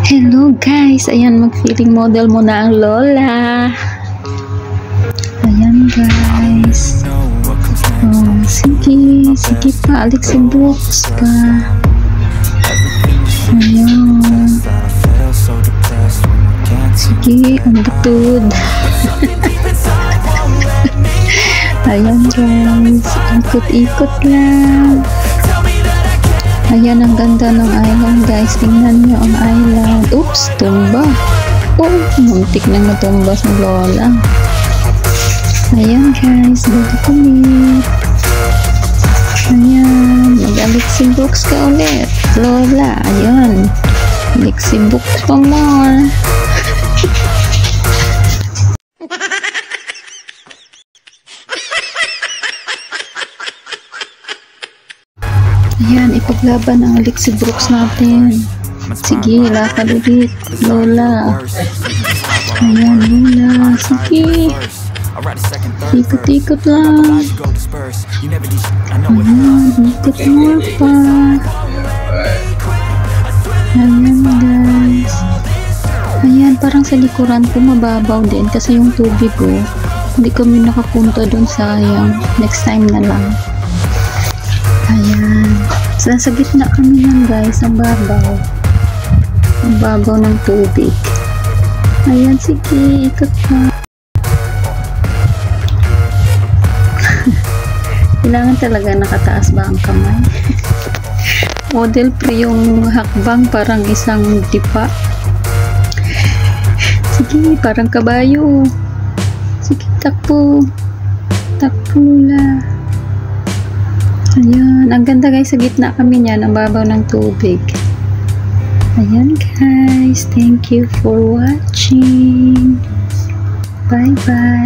Hello guys, ayan, mag-feeling model muna ang lola. Ayan guys. Oh, sige pa, Alexi Brooks pa. Ayan. Sige, ang butod. Ayan guys, ikot-ikot lang. Ayan, ang ganda ng island guys. Tingnan nyo ang island. Oops, tumba. Oh, muntik na matumba sa lola. Ayan guys, bago kami. Ayan, mag-Alexi Brooks ka ulit. Lola, ayan. Alexi Brooks pa more. Ayan, ipaglaban ang Alexi Brooks natin. Sige, lakad ulit, lola. Ayan, lola. Sige. Ikot-ikot lang. Ayan, ikot more pa. Ayan, guys. Ayan, parang sa likuran ko mababaw din kasi yung tubig ko. Hindi kami nakapunta doon, sayang. Next time na lang. Ayan. Sa gitna kami lang guys, ang babaw. Ang babaw ng tubig. Ayan, sige, ikot pa. Kailangan talaga nakataas ba ang kamay? Model pre yung hakbang, parang isang dipa. Sige, parang kabayo. Sige, takpo. Takpo la. Ayan, ang ganda guys, sa gitna kami niyan, ang babaw ng tubig. Ayan guys, thank you for watching. Bye bye.